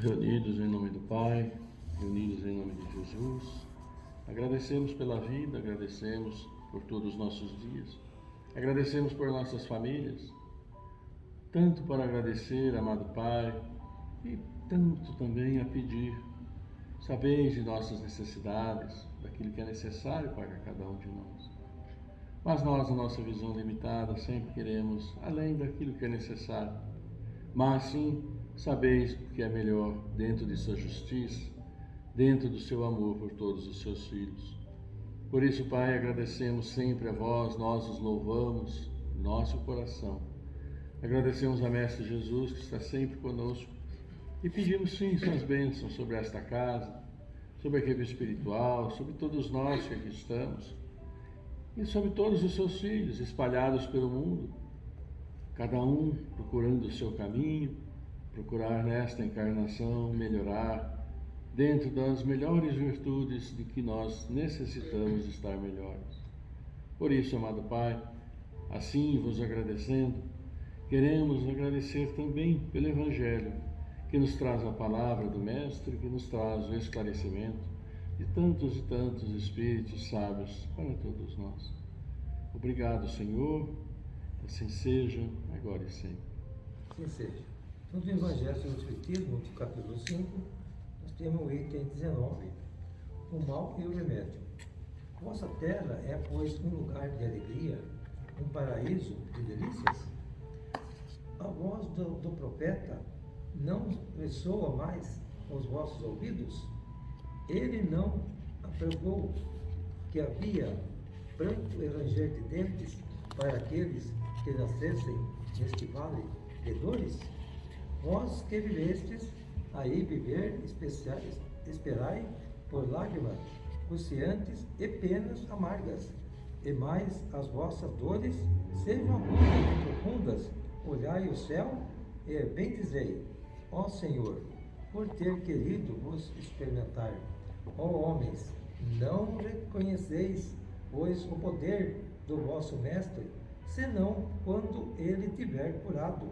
Reunidos em nome do Pai, reunidos em nome de Jesus, agradecemos pela vida, agradecemos por todos os nossos dias, agradecemos por nossas famílias, tanto para agradecer, amado Pai, e tanto também a pedir. Sabeis de nossas necessidades, daquilo que é necessário para cada um de nós. Mas nós, na nossa visão limitada, sempre queremos além daquilo que é necessário. Mas sim, sabeis o que é melhor dentro de sua justiça, dentro do seu amor por todos os seus filhos. Por isso, Pai, agradecemos sempre a vós, nós os louvamos, nosso coração. Agradecemos a Mestre Jesus, que está sempre conosco, e pedimos sim suas bênçãos sobre esta casa, sobre a equipe espiritual, sobre todos nós que aqui estamos, e sobre todos os seus filhos espalhados pelo mundo, cada um procurando o seu caminho, procurar nesta encarnação melhorar dentro das melhores virtudes de que nós necessitamos estar melhores. Por isso, amado Pai, assim vos agradecendo, queremos agradecer também pelo Evangelho, que nos traz a palavra do Mestre, que nos traz o esclarecimento de tantos e tantos espíritos sábios para todos nós. Obrigado, Senhor, assim seja, agora e sempre. Assim seja. No Evangelho segundo o Espiritismo, no capítulo 5, nós temos o item 19, o mal e o remédio. Vossa terra é, pois, um lugar de alegria, um paraíso de delícias? A voz do profeta não ressoa mais aos vossos ouvidos? Ele não apregou que havia pranto e ranger de dentes para aqueles que nascessem neste vale de dores? Vós que vivestes aí viver especiais, esperai por lágrimas cruciantes e penas amargas, e mais as vossas dores sejam agudas e profundas. Olhai o céu e bendizei, ó Senhor, por ter querido vos experimentar. Ó homens, não reconheceis, pois, o poder do vosso Mestre, senão quando ele tiver curado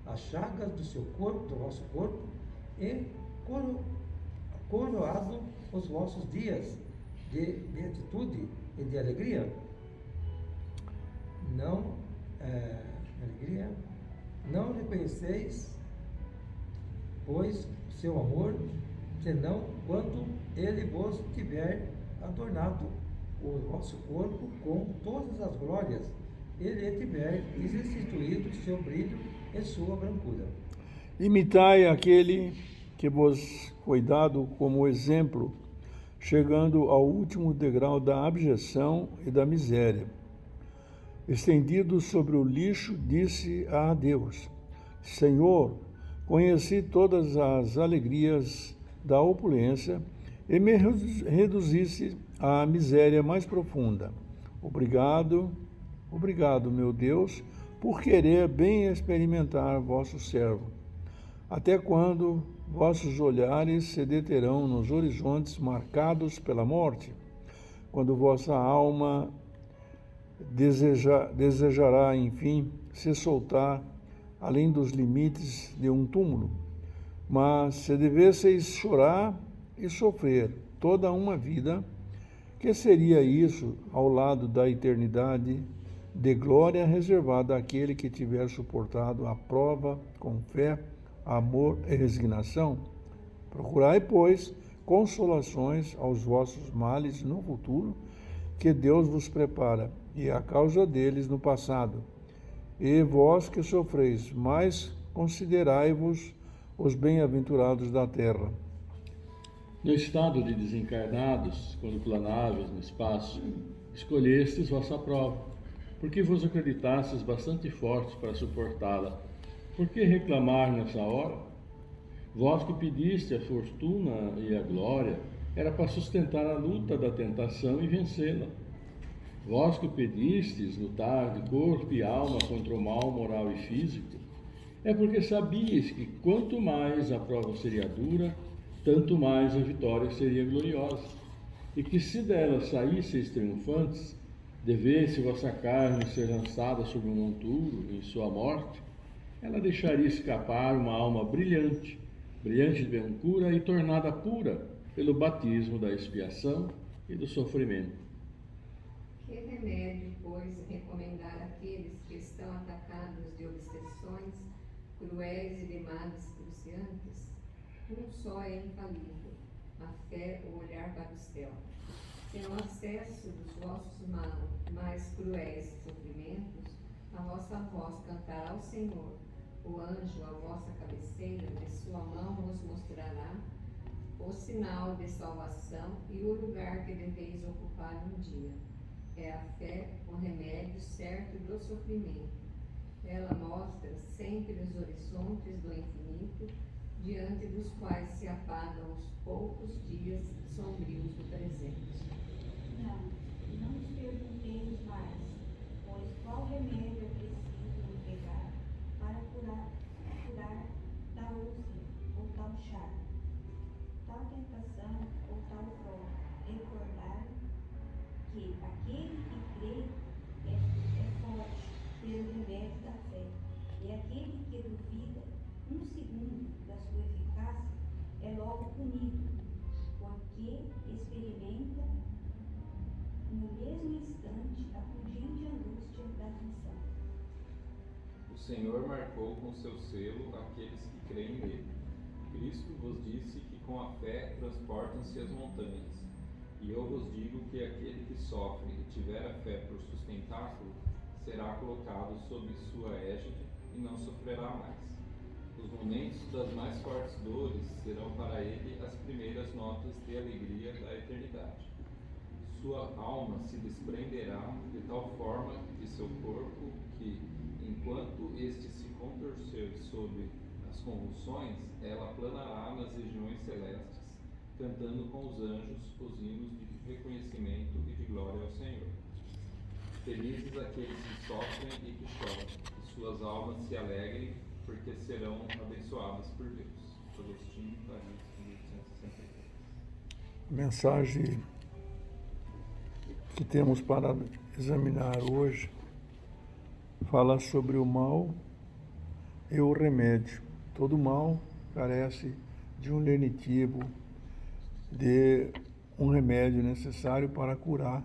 as chagas do seu corpo, do vosso corpo, e coroado os vossos dias de beatitude e de alegria. Não reconheceis, pois, seu amor, senão quando ele vos tiver adornado o vosso corpo com todas as glórias, ele tiver restituído seu brilho e sua brancura. Imitai aquele que vos foi dado como exemplo, chegando ao último degrau da abjeção e da miséria. Estendido sobre o lixo, disse a Deus: Senhor, conheci todas as alegrias da opulência e me reduzisse à miséria mais profunda. Obrigado, obrigado, meu Deus, por querer bem experimentar vosso servo. Até quando vossos olhares se deterão nos horizontes marcados pela morte? Quando vossa alma desejará, enfim, se soltar além dos limites de um túmulo? Mas se devesseis chorar e sofrer toda uma vida, que seria isso ao lado da eternidade de glória reservada àquele que tiver suportado a prova com fé, amor e resignação? Procurai, pois, consolações aos vossos males no futuro, que Deus vos prepara, e a causa deles no passado. E vós que sofreis, mais considerai-vos os bem-aventurados da terra. No estado de desencarnados, quando planáveis no espaço, escolhestes vossa prova, porque vos acreditastes bastante fortes para suportá-la. Por que reclamar nessa hora? Vós que pediste a fortuna e a glória, era para sustentar a luta da tentação e vencê-la. Vós que pedistes lutar de corpo e alma contra o mal moral e físico, é porque sabias que quanto mais a prova seria dura, tanto mais a vitória seria gloriosa, e que se dela saísseis triunfantes, devesse vossa carne ser lançada sobre um monturo em sua morte, ela deixaria escapar uma alma brilhante, brilhante ventura e tornada pura pelo batismo da expiação e do sofrimento. Que remédio, pois, recomendar àqueles que estão atacados de obsessões cruéis e de males cruciantes? Um só é infalível, a fé, o olhar para o céu. Se no acesso dos vossos mais cruéis sofrimentos, a vossa voz cantará ao Senhor, o anjo à vossa cabeceira, de sua mão vos mostrará o sinal de salvação e o lugar que deveis ocupar um dia. É a fé o remédio certo do sofrimento. Ela mostra sempre os horizontes do infinito, diante dos quais se apagam os poucos dias sombrios do presente. Não nos perguntemos mais, pois qual remédio é preciso empregar para curar tal úlcera ou tal chaga, tal tentação ou tal prova. Recordar que aquele que crê é forte pelo remédio da fé, e aquele que duvida um segundo da sua eficácia é logo punido, porque experimenta no mesmo instante a pungente angústia da aflição. O Senhor marcou com seu selo aqueles que creem nele. Cristo vos disse que com a fé transportam-se as montanhas. E eu vos digo que aquele que sofre e tiver a fé por sustentáculo, será colocado sob sua égide e não sofrerá mais. Os momentos das mais fortes dores serão para ele as primeiras notas de alegria da eternidade. Sua alma se desprenderá de tal forma de seu corpo que, enquanto este se contorcer sob as convulsões, ela planará nas regiões celestes, cantando com os anjos os hinos de reconhecimento e de glória ao Senhor. Felizes aqueles que sofrem e que choram, que suas almas se alegrem, porque serão abençoadas por Deus. Agostinho, Paris, 1863. Mensagem que temos para examinar hoje fala sobre o mal e o remédio. Todo mal carece de um lenitivo, de um remédio necessário para curar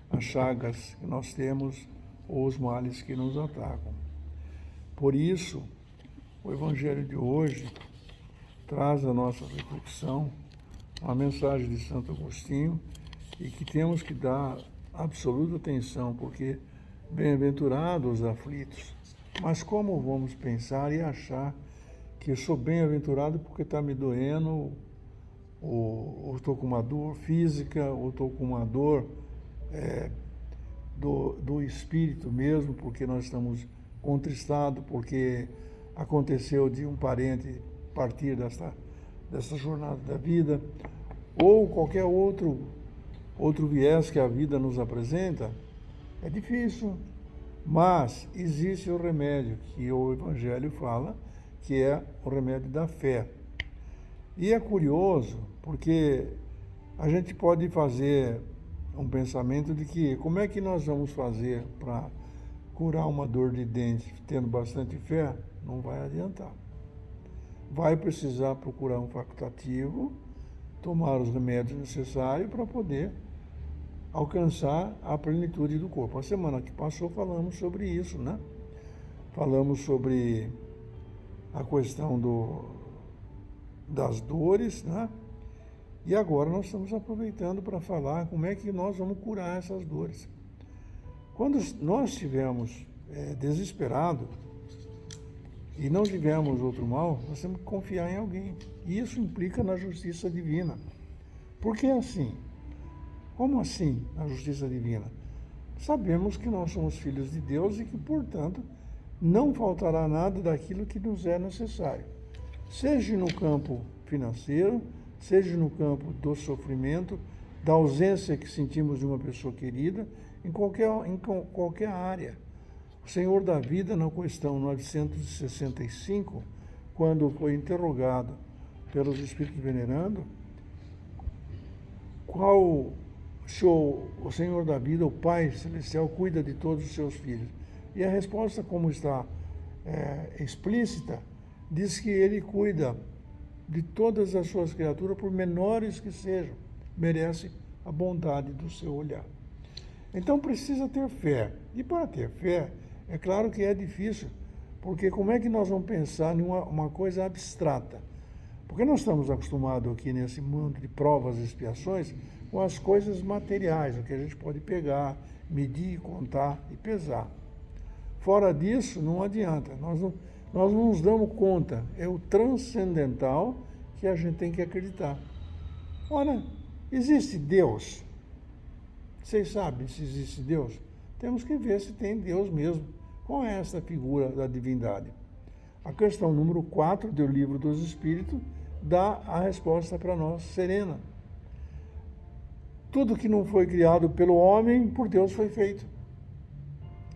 as chagas que nós temos ou os males que nos atacam. Por isso, o Evangelho de hoje traz a nossa reflexão uma mensagem de Santo Agostinho e que temos que dar absoluta atenção, porque bem-aventurados os aflitos. Mas como vamos pensar e achar que eu sou bem-aventurado porque está me doendo, ou estou com uma dor física, ou estou com uma dor do espírito mesmo, porque nós estamos contristados, porque aconteceu de um parente partir dessa jornada da vida, ou qualquer outro viés que a vida nos apresenta. É difícil, mas existe o remédio que o Evangelho fala, que é o remédio da fé. E é curioso, porque a gente pode fazer um pensamento de que como é que nós vamos fazer para curar uma dor de dente tendo bastante fé? Não vai adiantar. Vai precisar procurar um facultativo, tomar os remédios necessários para poder alcançar a plenitude do corpo. A semana que passou falamos sobre isso, né? Falamos sobre a questão das dores, né? E agora nós estamos aproveitando para falar como é que nós vamos curar essas dores. Quando nós estivermos desesperados e não tivermos outro mal, nós temos que confiar em alguém. E isso implica na justiça divina. Por que assim? Como assim a justiça divina? Sabemos que nós somos filhos de Deus e que, portanto, não faltará nada daquilo que nos é necessário. Seja no campo financeiro, seja no campo do sofrimento, da ausência que sentimos de uma pessoa querida, em qualquer área. O Senhor da Vida, na questão 965, quando foi interrogado pelos Espíritos venerando, qual o Senhor da Vida, o Pai Celestial, cuida de todos os seus filhos? E a resposta, como está explícita, diz que Ele cuida de todas as suas criaturas, por menores que sejam, merece a bondade do seu olhar. Então precisa ter fé. E para ter fé, é claro que é difícil, porque como é que nós vamos pensar em uma coisa abstrata? Porque nós estamos acostumados aqui nesse mundo de provas e expiações com as coisas materiais, o que a gente pode pegar, medir, contar e pesar. Fora disso, não adianta. Nós não nos damos conta. É o transcendental que a gente tem que acreditar. Ora, existe Deus? Vocês sabem se existe Deus? Temos que ver se tem Deus mesmo. Qual é essa figura da divindade? A questão número 4 do Livro dos Espíritos dá a resposta para nós, serena. Tudo que não foi criado pelo homem, por Deus foi feito.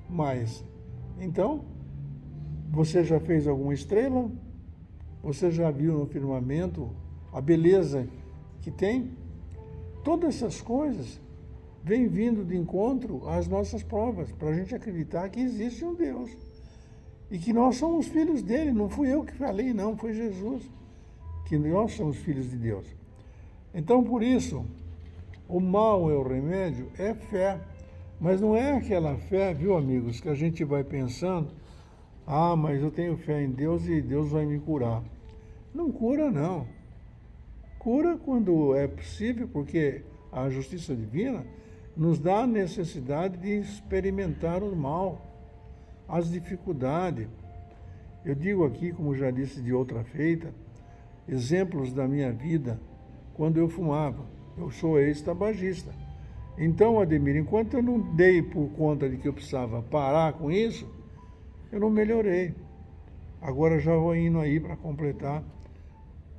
Mas, então, você já fez alguma estrela? Você já viu no firmamento a beleza que tem? Todas essas coisas vêm vindo de encontro às nossas provas, para a gente acreditar que existe um Deus. E que nós somos filhos dele. Não fui eu que falei, não, foi Jesus. Que nós somos filhos de Deus. Então, por isso, o mal é o remédio, é fé. Mas não é aquela fé, viu, amigos, que a gente vai pensando, mas eu tenho fé em Deus e Deus vai me curar. Não cura, não. Cura quando é possível, porque a justiça divina nos dá a necessidade de experimentar o mal, as dificuldades. Eu digo aqui, como já disse de outra feita, exemplos da minha vida quando eu fumava. Eu sou ex-tabagista. Então, Ademir, enquanto eu não dei por conta de que eu precisava parar com isso, eu não melhorei. Agora já vou indo aí para completar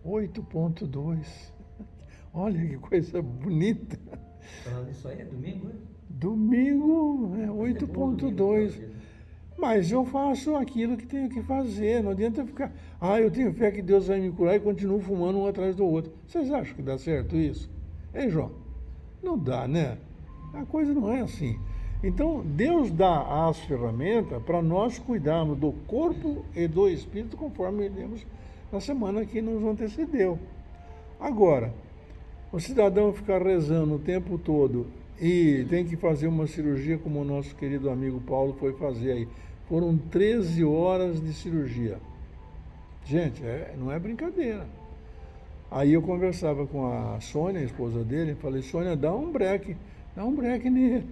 8.2. Olha que coisa bonita. Falando isso aí, é domingo, né? Domingo é 8.2. Mas eu faço aquilo que tenho que fazer. Não adianta ficar, eu tenho fé que Deus vai me curar e continuo fumando um atrás do outro. Vocês acham que dá certo isso? Hein, João? Não dá, né? A coisa não é assim. Então, Deus dá as ferramentas para nós cuidarmos do corpo e do espírito, conforme lemos na semana que nos antecedeu. Agora, o cidadão ficar rezando o tempo todo e tem que fazer uma cirurgia, como o nosso querido amigo Paulo foi fazer aí. Foram 13 horas de cirurgia. Gente, não é brincadeira. Aí eu conversava com a Sônia, a esposa dele, e falei, Sônia, dá um breque nele,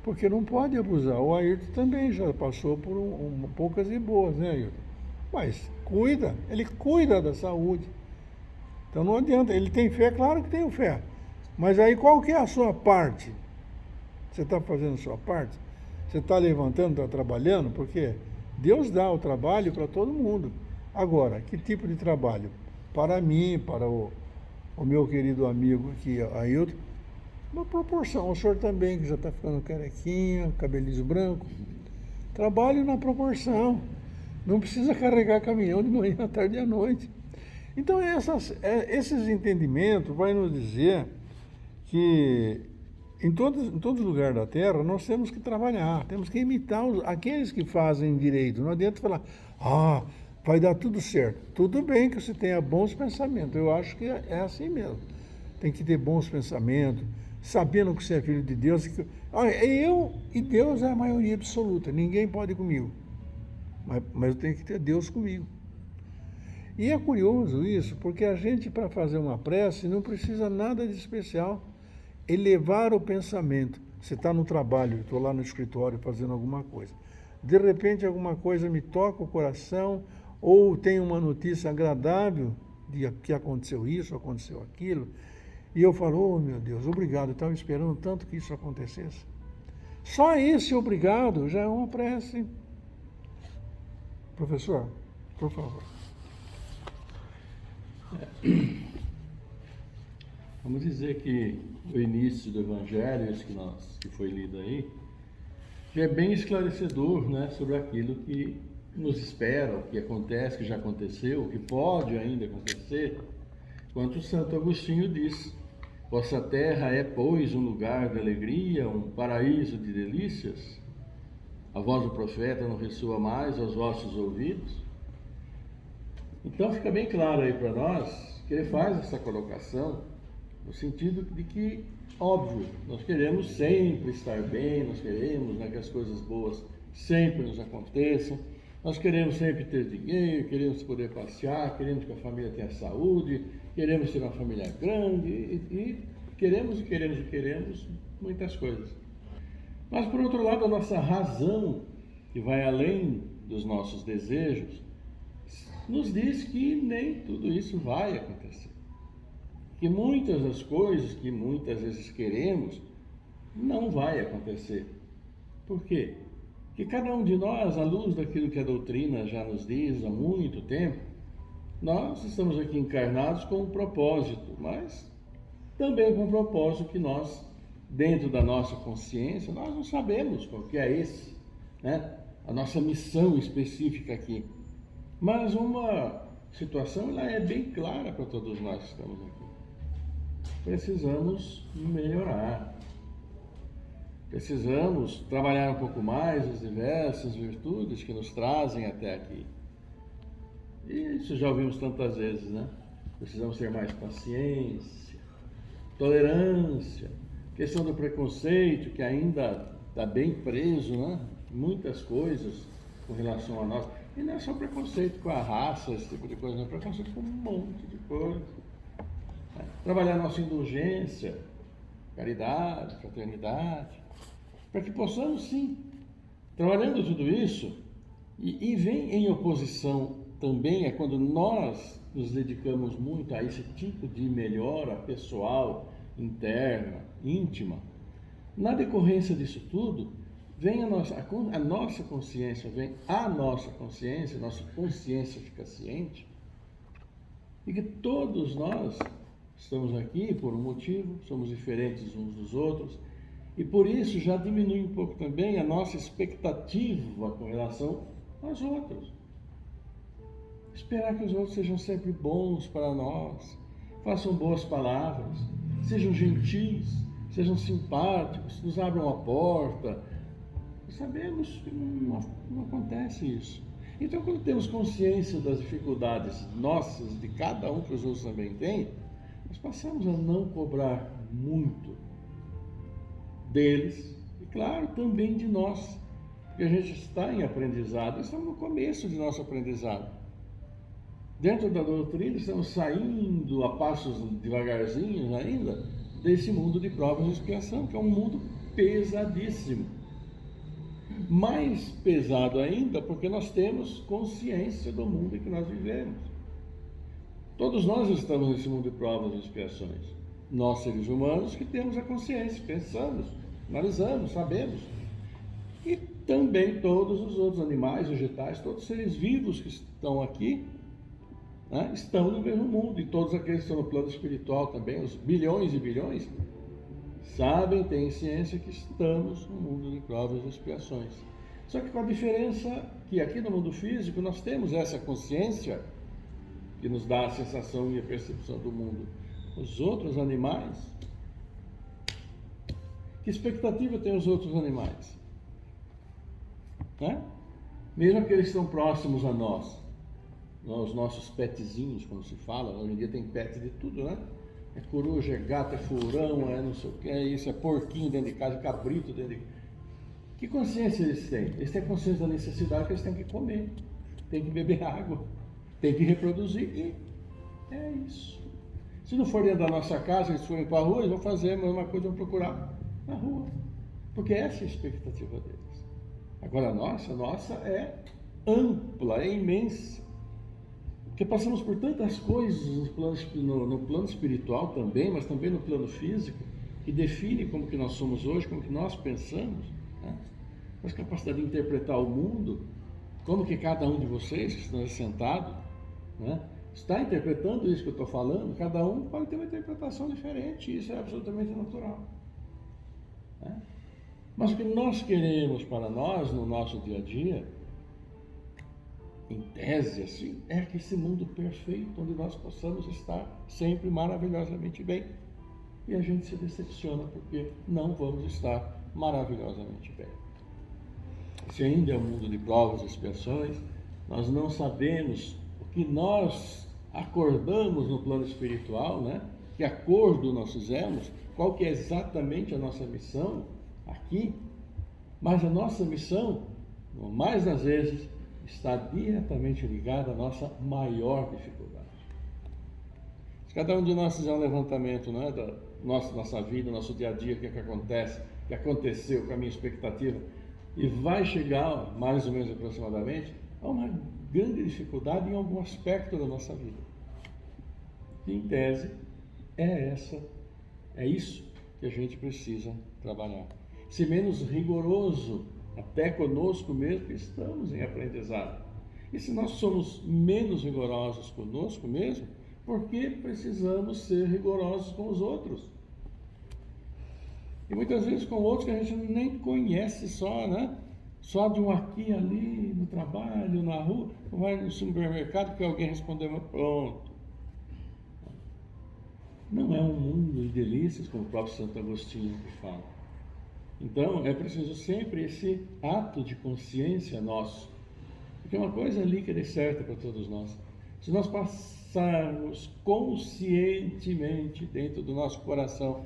porque não pode abusar. O Ayrton também já passou por poucas e boas, né, Ayrton? Mas ele cuida da saúde. Então não adianta, ele tem fé, claro que tem fé. Mas aí qual que é a sua parte? Você está fazendo a sua parte? Você está levantando, está trabalhando? Porque Deus dá o trabalho para todo mundo. Agora, que tipo de trabalho? Para mim, para o meu querido amigo aqui, Ailton, uma proporção. O senhor também, que já está ficando carequinha, cabelinho branco. Trabalho na proporção. Não precisa carregar caminhão de manhã, à tarde e à noite. Então, esses entendimentos vai nos dizer que em todos os lugares da Terra nós temos que trabalhar, temos que imitar aqueles que fazem direito. Não adianta falar, vai dar tudo certo. Tudo bem que você tenha bons pensamentos, eu acho que é assim mesmo. Tem que ter bons pensamentos, sabendo que você é filho de Deus. Eu e Deus é a maioria absoluta, ninguém pode ir comigo. Mas eu tenho que ter Deus comigo. E é curioso isso, porque a gente, para fazer uma prece, não precisa nada de especial. Elevar o pensamento. Você está no trabalho, estou lá no escritório fazendo alguma coisa. De repente, alguma coisa me toca o coração, ou tem uma notícia agradável de que aconteceu isso, aconteceu aquilo, e eu falo, meu Deus, obrigado, eu estava esperando tanto que isso acontecesse. Só esse obrigado já é uma prece. Professor, por favor. Vamos dizer que o início do Evangelho, esse que foi lido aí, que é bem esclarecedor, né, sobre aquilo que nos espera, o que acontece, que já aconteceu, o que pode ainda acontecer. Quanto Santo Agostinho diz, vossa terra é, pois, um lugar de alegria, um paraíso de delícias? A voz do profeta não ressoa mais aos vossos ouvidos? Então fica bem claro aí para nós que ele faz essa colocação no sentido de que, óbvio, nós queremos sempre estar bem, nós queremos, né, que as coisas boas sempre nos aconteçam, nós queremos sempre ter dinheiro, queremos poder passear, queremos que a família tenha saúde, queremos ter uma família grande e queremos muitas coisas. Mas, por outro lado, a nossa razão, que vai além dos nossos desejos, nos diz que nem tudo isso vai acontecer. Que muitas das coisas que muitas vezes queremos não vai acontecer. Por quê? Porque cada um de nós, à luz daquilo que a doutrina já nos diz há muito tempo, nós estamos aqui encarnados com um propósito, mas também com um propósito que nós, dentro da nossa consciência, nós não sabemos qual que é esse, né? A nossa missão específica aqui. Mas uma situação, ela é bem clara para todos nós que estamos aqui. Precisamos melhorar. Precisamos trabalhar um pouco mais as diversas virtudes que nos trazem até aqui. E isso já ouvimos tantas vezes, né? Precisamos ter mais paciência, tolerância, questão do preconceito, que ainda está bem preso, né? Muitas coisas com relação a nós. E não é só preconceito com a raça, esse tipo de coisa, não é preconceito com um monte de coisa. Trabalhar nossa indulgência, caridade, fraternidade, para que possamos, sim, trabalhando tudo isso, e vem em oposição também é quando nós nos dedicamos muito a esse tipo de melhora pessoal, interna, íntima. Na decorrência disso tudo, vem a nossa consciência, nossa consciência fica ciente, e que todos nós estamos aqui por um motivo, somos diferentes uns dos outros, e por isso já diminui um pouco também a nossa expectativa com relação aos outros. Esperar que os outros sejam sempre bons para nós, façam boas palavras, sejam gentis, sejam simpáticos, nos abram a porta. Sabemos que não acontece isso. Então, quando temos consciência das dificuldades nossas, de cada um que os outros também têm, nós passamos a não cobrar muito deles e, claro, também de nós, porque a gente está em aprendizado, estamos no começo de nosso aprendizado. Dentro da doutrina, estamos saindo a passos devagarzinhos ainda desse mundo de provas e expiação, que é um mundo pesadíssimo. Mais pesado ainda porque nós temos consciência do mundo em que nós vivemos. Todos nós estamos nesse mundo de provas e expiações. Nós, seres humanos, que temos a consciência, pensamos, analisamos, sabemos. E também todos os outros animais, vegetais, todos os seres vivos que estão aqui, né, estão no mesmo mundo. E todos aqueles que estão no plano espiritual também, os bilhões e bilhões, sabem, têm ciência que estamos no mundo de provas e expiações. Só que com a diferença que aqui no mundo físico nós temos essa consciência que nos dá a sensação e a percepção do mundo. Os outros animais, que expectativa tem os outros animais? Né? Mesmo aqueles que estão próximos a nós, os nossos petzinhos, como se fala, hoje em dia tem pet de tudo, né? É coruja, é gato, é furão, é não sei o que, é isso, é porquinho dentro de casa, é cabrito dentro de casa. Que consciência eles têm? Eles têm consciência da necessidade que eles têm que comer, têm que beber água, têm que reproduzir, e é isso. Se não for dentro da nossa casa, eles forem para a rua, eles vão fazer a mesma coisa, vão procurar na rua, porque essa é a expectativa deles. Agora a nossa é ampla, é imensa. Porque passamos por tantas coisas no plano espiritual também, mas também no plano físico, que define como que nós somos hoje, como que nós pensamos, né? Nossa capacidade de interpretar o mundo, como que cada um de vocês que estão sentados, né, está interpretando isso que eu estou falando. Cada um pode ter uma interpretação diferente, e isso é absolutamente natural, né? Mas o que nós queremos para nós, no nosso dia a dia, em tese, assim, é que esse mundo perfeito, onde nós possamos estar sempre maravilhosamente bem. E a gente se decepciona porque não vamos estar maravilhosamente bem. Se ainda é um mundo de provas e expiações, nós não sabemos o que nós acordamos no plano espiritual, né? Que acordo nós fizemos, qual que é exatamente a nossa missão aqui, mas a nossa missão, mais das vezes, está diretamente ligada à nossa maior dificuldade. Se cada um de nós fizer um levantamento, né, da nossa vida, nosso dia a dia, o que é que acontece, o que aconteceu com a minha expectativa, e vai chegar, mais ou menos aproximadamente, a uma grande dificuldade em algum aspecto da nossa vida. E, em tese, é isso que a gente precisa trabalhar. Ser menos rigoroso, até conosco mesmo, que estamos em aprendizado. E se nós somos menos rigorosos conosco mesmo, por que precisamos ser rigorosos com os outros? E muitas vezes com outros que a gente nem conhece só, né? Só de um aqui, ali, no trabalho, na rua, vai no supermercado que alguém respondeu, pronto. Não é um mundo de delícias, como o próprio Santo Agostinho fala. Então, é preciso sempre esse ato de consciência nosso. Porque uma coisa ali que é certa para todos nós. Se nós passarmos conscientemente dentro do nosso coração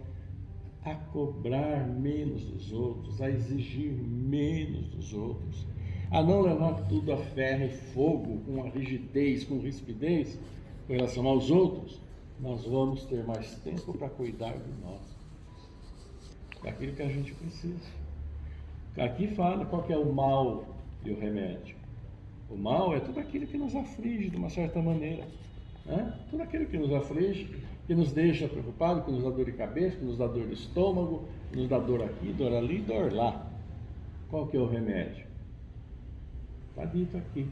a cobrar menos dos outros, a exigir menos dos outros, a não levar tudo a ferro e fogo, com a rigidez, com rispidez, com relação aos outros, nós vamos ter mais tempo para cuidar de nós, daquilo que a gente precisa. Aqui fala qual que é o mal e o remédio. O mal é tudo aquilo que nos aflige de uma certa maneira, né? Tudo aquilo que nos aflige, que nos deixa preocupado, que nos dá dor de cabeça, que nos dá dor de estômago, que nos dá dor aqui, dor ali, dor lá. Qual que é o remédio? Está dito aqui,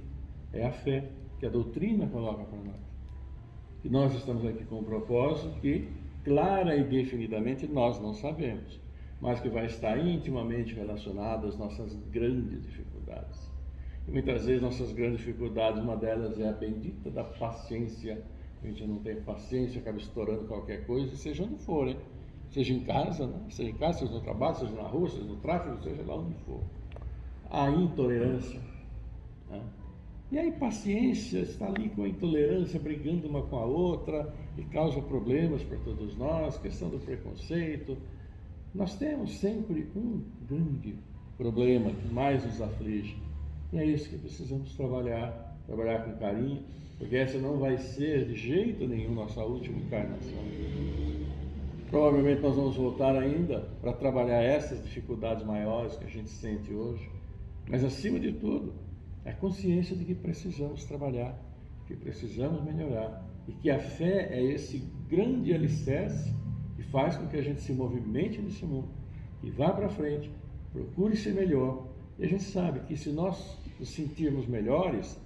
é a fé, que a doutrina coloca para nós. E nós estamos aqui com um propósito que, clara e definidamente, nós não sabemos, mas que vai estar intimamente relacionado às nossas grandes dificuldades. E muitas vezes nossas grandes dificuldades, uma delas é a bendita da paciência. A gente não tem paciência, acaba estourando qualquer coisa, seja onde for, hein? Seja em casa, né? Seja em casa, seja no trabalho, seja na rua, seja no tráfego, seja lá onde for. A intolerância, né? E a impaciência está ali com a intolerância, brigando uma com a outra, e causa problemas para todos nós, questão do preconceito. Nós temos sempre um grande problema que mais nos aflige, e é isso que precisamos trabalhar com carinho, porque essa não vai ser de jeito nenhum nossa última encarnação. Provavelmente nós vamos voltar ainda para trabalhar essas dificuldades maiores que a gente sente hoje, mas acima de tudo, a consciência de que precisamos trabalhar, que precisamos melhorar, e que a fé é esse grande alicerce que faz com que a gente se movimente nesse mundo, e vá para frente, procure ser melhor. E a gente sabe que se nós nos sentirmos melhores,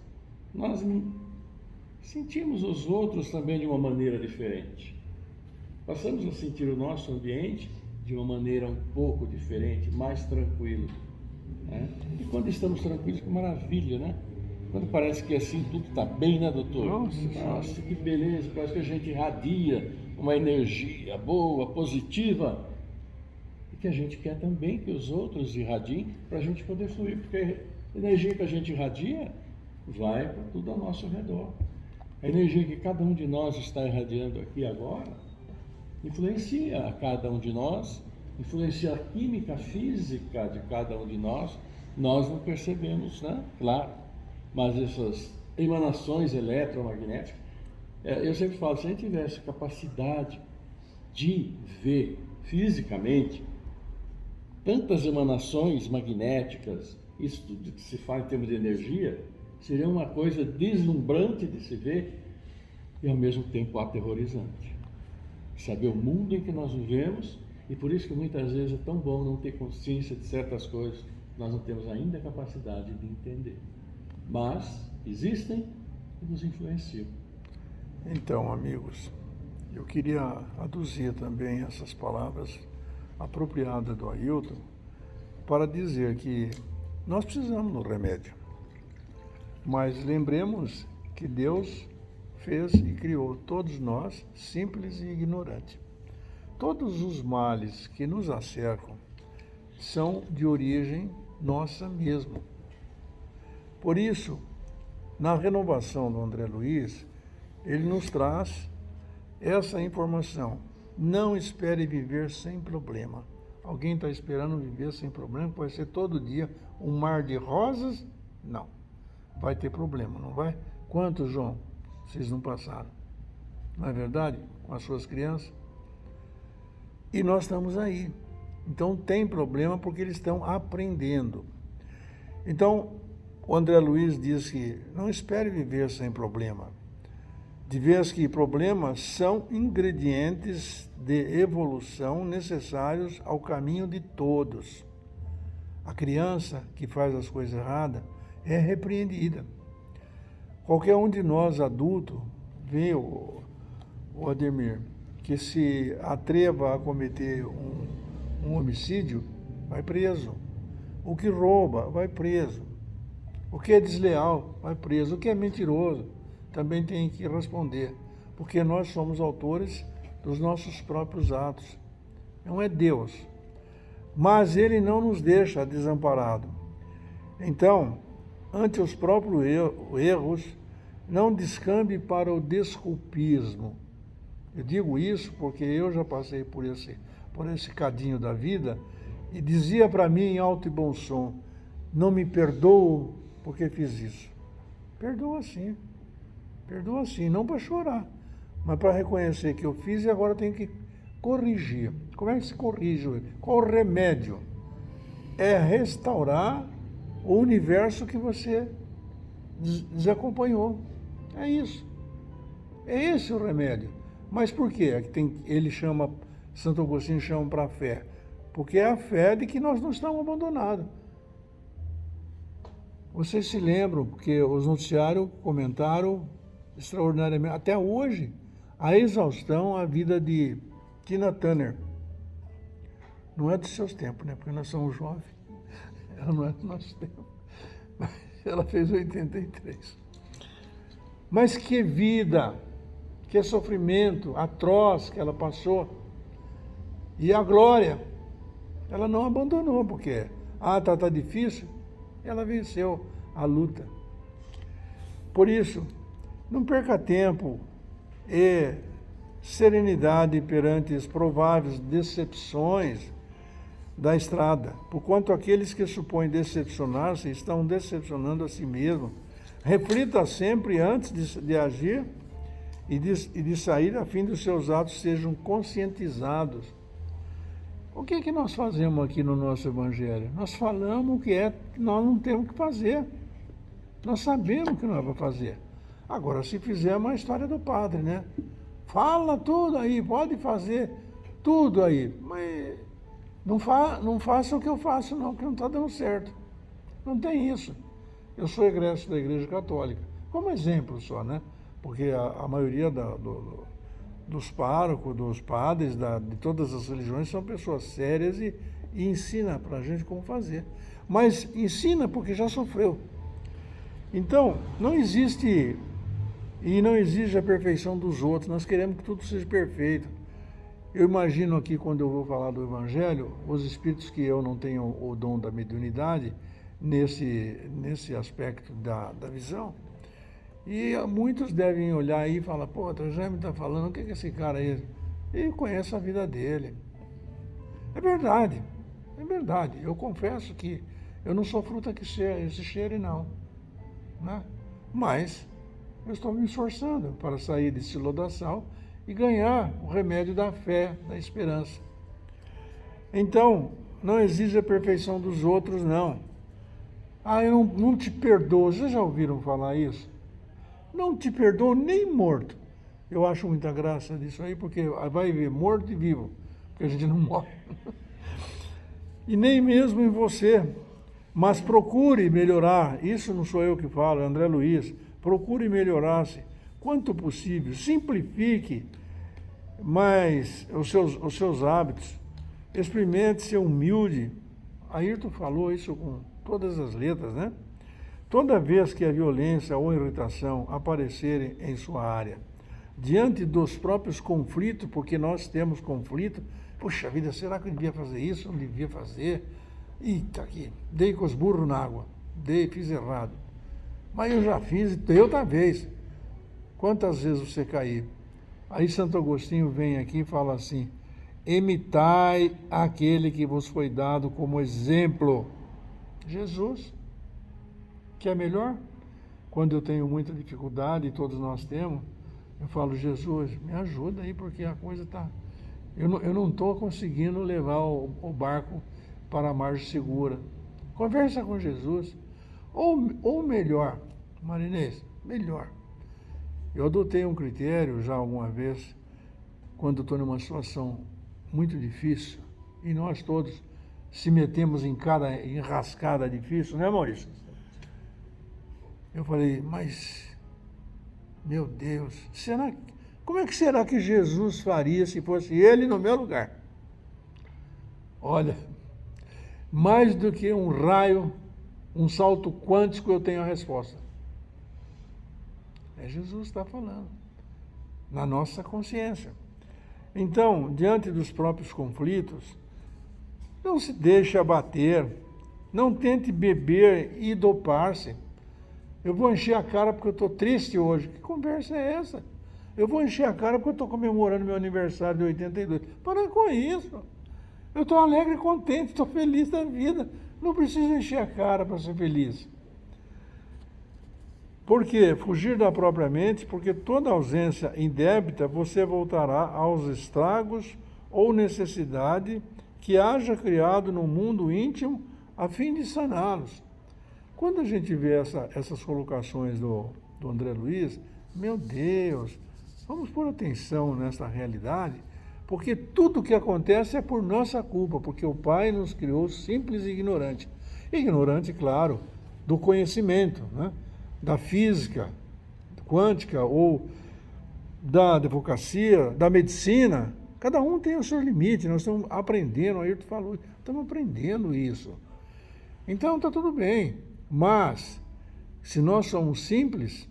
nós sentimos os outros também de uma maneira diferente. Passamos a sentir o nosso ambiente de uma maneira um pouco diferente, mais tranquilo, né? E quando estamos tranquilos, que maravilha, né? Quando parece que assim tudo está bem, né, doutor? Nossa, que beleza, parece que a gente irradia uma energia boa, positiva, e que a gente quer também que os outros irradiem para a gente poder fluir, porque a energia que a gente irradia vai para tudo ao nosso redor. A energia que cada um de nós está irradiando aqui agora influencia a cada um de nós, influencia a química física de cada um de nós não percebemos, né? Claro, mas essas emanações eletromagnéticas, eu sempre falo, se a gente tivesse capacidade de ver fisicamente tantas emanações magnéticas, isso tudo que se fala em termos de energia, seria uma coisa deslumbrante de se ver e ao mesmo tempo aterrorizante. Saber o mundo em que nós vivemos, e por isso que muitas vezes é tão bom não ter consciência de certas coisas que nós não temos ainda a capacidade de entender. Mas existem e nos influenciam. Então, amigos, eu queria aduzir também essas palavras apropriadas do Ailton para dizer que nós precisamos do remédio, mas lembremos que Deus fez e criou todos nós simples e ignorantes. Todos os males que nos acercam são de origem nossa mesma. Por isso, Na renovação do André Luiz, ele nos traz essa informação. Não espere viver sem problema. Alguém está esperando viver sem problema? Vai ser todo dia um mar de rosas? Não. Vai ter problema, não vai? Quantos, João, vocês não passaram? Não é verdade? Com as suas crianças? E nós estamos aí. Então tem problema porque eles estão aprendendo. Então, o André Luiz diz que não espere viver sem problema. De vez que problemas são ingredientes de evolução necessários ao caminho de todos. A criança que faz as coisas erradas é repreendida. Qualquer um de nós, adulto, vê o Ademir, que se atreva a cometer um homicídio, vai preso. O que rouba, vai preso. O que é desleal, vai preso. O que é mentiroso, também tem que responder. Porque nós somos autores dos nossos próprios atos. Não é Deus. Mas Ele não nos deixa desamparados. Então, ante os próprios erros, não descambe para o desculpismo. Eu digo isso porque eu já passei por esse cadinho da vida e dizia para mim em alto e bom som, não me perdoo porque fiz isso. Perdoa sim, não para chorar, mas para reconhecer que eu fiz e agora tenho que corrigir. Como é que se corrige? Qual o remédio? É restaurar o universo que você desacompanhou. É isso. É esse o remédio. Mas por quê? É que Santo Agostinho chama para a fé. Porque é a fé de que nós não estamos abandonados. Vocês se lembram, porque os noticiários comentaram extraordinariamente, até hoje, a exaustão, a vida de Tina Turner. Não é dos seus tempos, né? Porque nós somos jovens. Ela não é do nosso tempo. Mas ela fez 83. Mas que vida, que sofrimento atroz que ela passou. E a glória, ela não abandonou, porque, tá difícil, ela venceu a luta. Por isso, não perca tempo e serenidade perante as prováveis decepções da estrada, porquanto aqueles que supõem decepcionar-se estão decepcionando a si mesmos. Reflita sempre antes de agir e de sair, a fim de os seus atos sejam conscientizados. O que é que nós fazemos aqui no nosso Evangelho? Nós falamos o que nós não temos que fazer. Nós sabemos o que nós vamos fazer. Agora, se fizermos a história do padre, né? Fala tudo aí, pode fazer tudo aí, mas não faça o que eu faço não, que não está dando certo. Não tem isso. Eu sou egresso da Igreja Católica, como exemplo só, né? Porque a maioria dos párocos, dos padres, de todas as religiões são pessoas sérias e ensina para a gente como fazer. Mas ensina porque já sofreu. Então, não existe e não exige a perfeição dos outros. Nós queremos que tudo seja perfeito. Eu imagino aqui, quando eu vou falar do Evangelho, os espíritos que eu não tenho o dom da mediunidade, nesse aspecto da visão, e muitos devem olhar aí e falar, pô, o Jaime está falando, o que é esse cara aí? Ele conhece a vida dele. É verdade. Eu confesso que eu não sou fruta que esse cheire, não. Né? Mas eu estou me esforçando para sair desse lodaçal e ganhar o remédio da fé, da esperança. Então, não exige a perfeição dos outros, não. Eu não te perdoo. Vocês já ouviram falar isso? Não te perdoo nem morto. Eu acho muita graça disso aí, porque vai ver morto e vivo, porque a gente não morre. E nem mesmo em você. Mas procure melhorar. Isso não sou eu que falo, é André Luiz. Procure melhorar-se quanto possível. Simplifique mais os seus hábitos. Experimente ser humilde. Ayrton falou isso com todas as letras, né? Toda vez que a violência ou a irritação aparecerem em sua área, diante dos próprios conflitos, porque nós temos conflito, puxa vida, será que eu devia fazer isso? Não devia fazer? Eita, aqui, dei com os burros na água, fiz errado. Mas eu já fiz, e outra vez. Quantas vezes você cair? Aí Santo Agostinho vem aqui e fala assim: imitai aquele que vos foi dado como exemplo. Jesus, que é melhor. Quando eu tenho muita dificuldade, e todos nós temos, eu falo: Jesus, me ajuda aí, porque a coisa está... Eu não estou conseguindo levar o barco para a margem segura. Conversa com Jesus. Ou melhor, Marinês, melhor. Eu adotei um critério já alguma vez, quando estou numa situação muito difícil, e nós todos se metemos em cada enrascada difícil, né, Maurício? Eu falei: mas, meu Deus, como é que será que Jesus faria se fosse ele no meu lugar? Olha, mais do que um raio, um salto quântico, eu tenho a resposta. É Jesus que está falando, na nossa consciência. Então, diante dos próprios conflitos, não se deixe abater, não tente beber e dopar-se. Eu vou encher a cara porque eu estou triste hoje. Que conversa é essa? Eu vou encher a cara porque eu estou comemorando meu aniversário de 82. Para com isso. Eu estou alegre e contente, estou feliz da vida. Não preciso encher a cara para ser feliz. Por quê? Fugir da própria mente, porque toda ausência indébita você voltará aos estragos ou necessidade que haja criado no mundo íntimo a fim de saná-los. Quando a gente vê essas colocações do André Luiz, meu Deus, vamos pôr atenção nessa realidade, porque tudo que acontece é por nossa culpa, porque o Pai nos criou simples e ignorante. Ignorante, claro, do conhecimento, né? Da física quântica ou da advocacia, da medicina. Cada um tem o seu limite, nós estamos aprendendo, o Ayrton falou, estamos aprendendo isso. Então está tudo bem, mas se nós somos simples,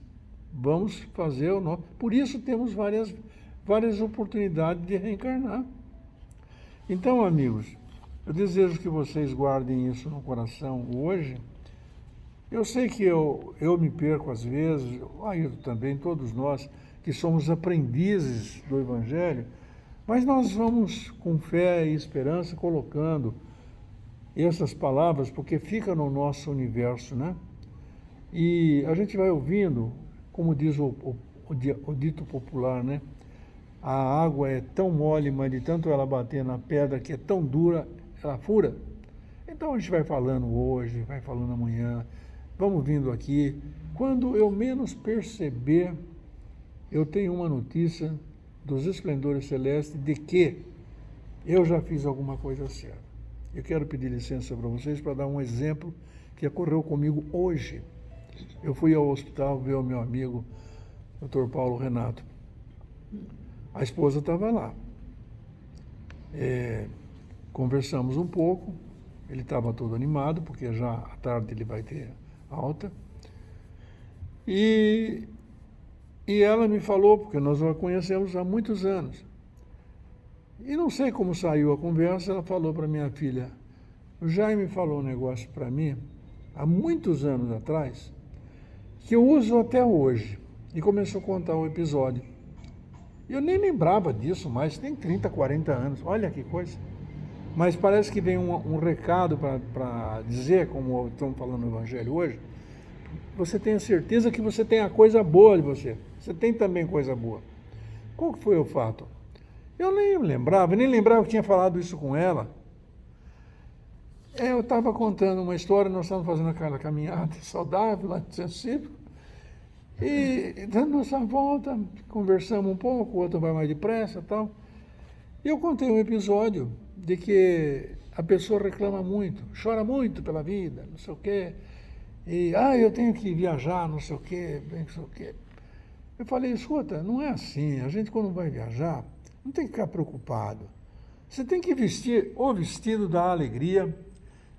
vamos fazer o nosso. Por isso temos várias oportunidades de reencarnar. Então, amigos, eu desejo que vocês guardem isso no coração hoje. Eu sei que eu me perco às vezes, o Ayrton também, todos nós que somos aprendizes do Evangelho, mas nós vamos com fé e esperança colocando essas palavras, porque fica no nosso universo, né? E a gente vai ouvindo, como diz o dito popular, né? A água é tão mole, mas de tanto ela bater na pedra que é tão dura, ela fura. Então a gente vai falando hoje, vai falando amanhã, vamos vindo aqui. Quando eu menos perceber, eu tenho uma notícia dos esplendores celestes de que eu já fiz alguma coisa certa. Eu quero pedir licença para vocês para dar um exemplo que ocorreu comigo hoje. Eu fui ao hospital ver o meu amigo, Dr. Paulo Renato. A esposa estava lá. Conversamos um pouco, ele estava todo animado, porque já à tarde ele vai ter alta. E ela me falou, porque nós a conhecemos há muitos anos. E não sei como saiu a conversa, ela falou para minha filha: o Jaime falou um negócio para mim, há muitos anos atrás, que eu uso até hoje. E começou a contar o episódio. Eu nem lembrava disso mais, tem 30, 40 anos, olha que coisa. Mas parece que vem um recado para dizer, como estamos falando no Evangelho hoje, você tenha certeza que você tem a coisa boa de você. Você tem também coisa boa. Qual que foi o fato? Eu nem lembrava que tinha falado isso com ela. Eu estava contando uma história, nós estávamos fazendo aquela caminhada saudável lá no Centro Cívico, e dando nossa volta, conversamos um pouco, o outro vai mais depressa e tal. E eu contei um episódio de que a pessoa reclama muito, chora muito pela vida, não sei o quê, e eu tenho que viajar, não sei o quê, não sei o quê. Eu falei: escuta, não é assim, a gente quando vai viajar, não tem que ficar preocupado. Você tem que vestir o vestido da alegria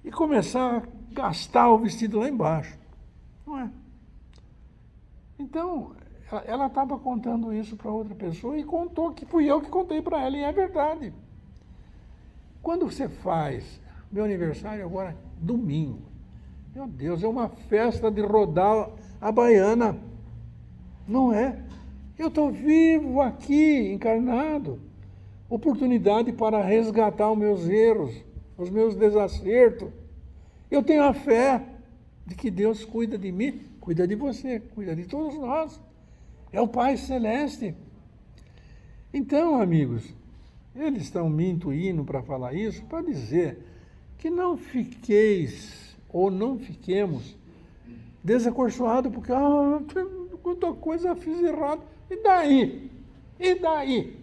e começar a gastar o vestido lá embaixo, não é? Então, ela estava contando isso para outra pessoa e contou que fui eu que contei para ela, e é verdade. Quando você faz, meu aniversário agora, domingo, meu Deus, é uma festa de rodar a baiana. Não é. Eu estou vivo aqui, encarnado. Oportunidade para resgatar os meus erros, os meus desacertos. Eu tenho a fé de que Deus cuida de mim, cuida de você, cuida de todos nós. É o Pai Celeste. Então, amigos, eles estão me intuindo para falar isso, para dizer que não fiqueis ou não fiquemos desacorçoados, porque quanta coisa fiz errado. E daí? E daí?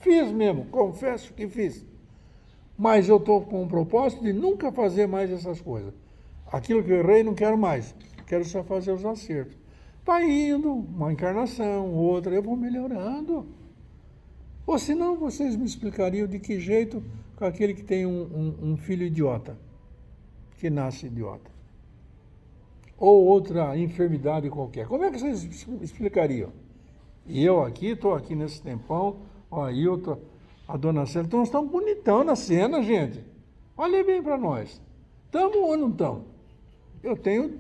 Fiz mesmo, confesso que fiz. Mas eu estou com o propósito de nunca fazer mais essas coisas. Aquilo que eu errei, não quero mais. Quero só fazer os acertos. Vai indo, uma encarnação, outra, eu vou melhorando. Ou senão, vocês me explicariam de que jeito com aquele que tem um filho idiota, que nasce idiota. Ou outra enfermidade qualquer. Como é que vocês explicariam? E eu aqui, estou aqui nesse tempão, ó, Ailton, a dona Célia, então nós estamos bonitão na cena, gente. Olha bem para nós. Estamos ou não estamos? Eu tenho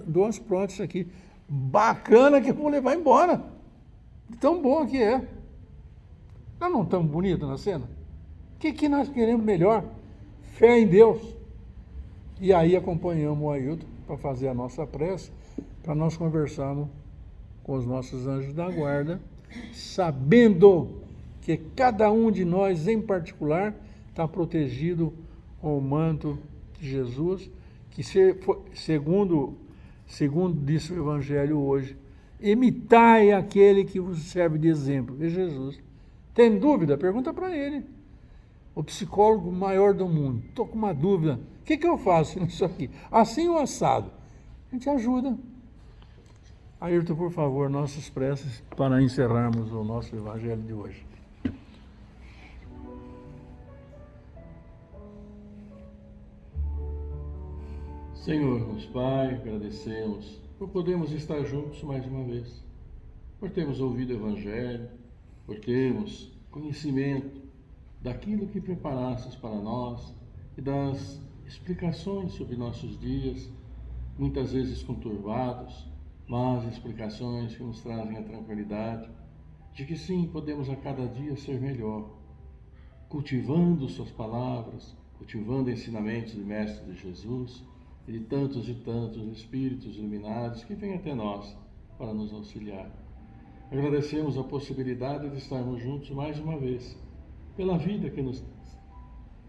duas próteses aqui, bacana, que eu vou levar embora. Tão bom que é. Nós não estamos bonitos na cena? O que nós queremos melhor? Fé em Deus. E aí acompanhamos o Ailton para fazer a nossa prece, para nós conversarmos com os nossos anjos da guarda, sabendo que cada um de nós, em particular, está protegido com o manto de Jesus, que segundo disse o Evangelho hoje, imitai aquele que vos serve de exemplo, é Jesus. Tem dúvida? Pergunta para ele. O psicólogo maior do mundo. Estou com uma dúvida. O que eu faço nisso aqui? Assim ou assado? A gente ajuda. Ailton, por favor, nossas preces para encerrarmos o nosso Evangelho de hoje. Senhor, nosso Pai, agradecemos por podermos estar juntos mais uma vez, por termos ouvido o Evangelho, por termos conhecimento daquilo que preparastes para nós e das explicações sobre nossos dias, muitas vezes conturbados, mas explicações que nos trazem a tranquilidade de que sim, podemos a cada dia ser melhor, cultivando suas palavras, cultivando ensinamentos do Mestre de Jesus e de tantos espíritos iluminados que vêm até nós para nos auxiliar. Agradecemos a possibilidade de estarmos juntos mais uma vez, pela vida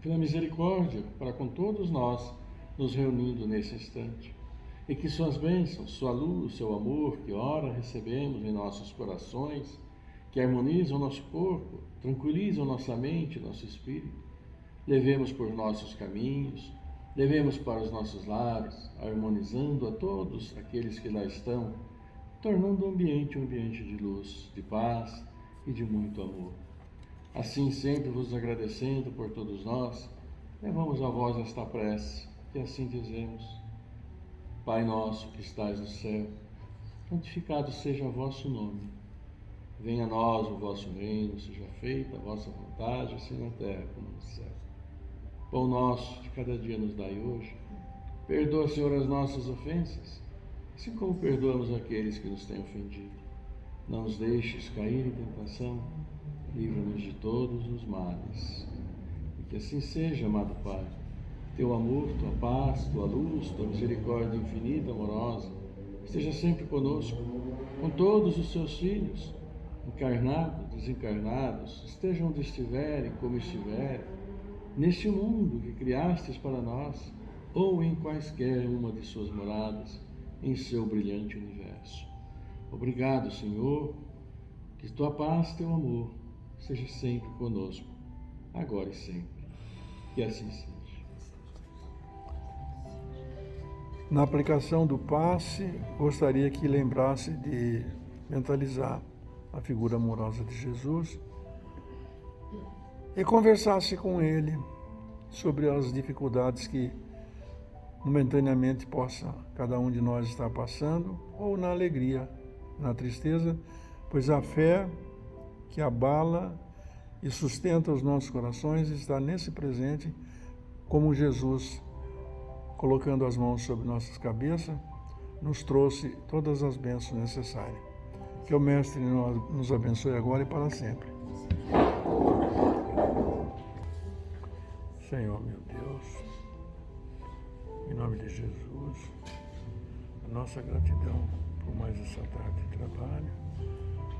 pela misericórdia para com todos nós, nos reunindo nesse instante. E que suas bênçãos, sua luz, seu amor, que ora recebemos em nossos corações, que harmonizam nosso corpo, tranquilizam nossa mente, nosso espírito, levemos por nossos caminhos, levemos para os nossos lares, harmonizando a todos aqueles que lá estão, tornando o ambiente um ambiente de luz, de paz e de muito amor. Assim, sempre vos agradecendo por todos nós, levamos a vós esta prece, e assim dizemos: Pai nosso que estais no céu, santificado seja o vosso nome. Venha a nós o vosso reino, seja feita a vossa vontade, assim na terra como no céu. Pão nosso de cada dia nos dai hoje. Perdoa, Senhor, as nossas ofensas, assim como perdoamos aqueles que nos têm ofendido. Não nos deixes cair em tentação, livra-nos de todos os males. E que assim seja, amado Pai. Teu amor, tua paz, tua luz, tua misericórdia infinita, amorosa, esteja sempre conosco, com todos os seus filhos, encarnados, desencarnados, estejam onde estiverem, como estiverem, neste mundo que criastes para nós, ou em quaisquer uma de suas moradas, em seu brilhante universo. Obrigado, Senhor, que tua paz, teu amor, seja sempre conosco, agora e sempre. Que assim seja. Na aplicação do passe, gostaria que lembrasse de mentalizar a figura amorosa de Jesus e conversasse com ele sobre as dificuldades que momentaneamente possa cada um de nós estar passando, ou na alegria, na tristeza, pois a fé que abala e sustenta os nossos corações está nesse presente, como Jesus colocando as mãos sobre nossas cabeças, nos trouxe todas as bênçãos necessárias. Que o Mestre nos abençoe agora e para sempre. Senhor, meu Deus, em nome de Jesus, a nossa gratidão por mais essa tarde de trabalho,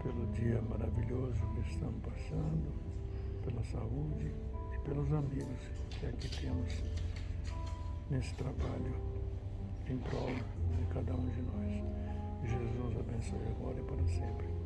pelo dia maravilhoso que estamos passando, pela saúde e pelos amigos que aqui temos nesse trabalho em prol de cada um de nós. Jesus abençoe agora e para sempre.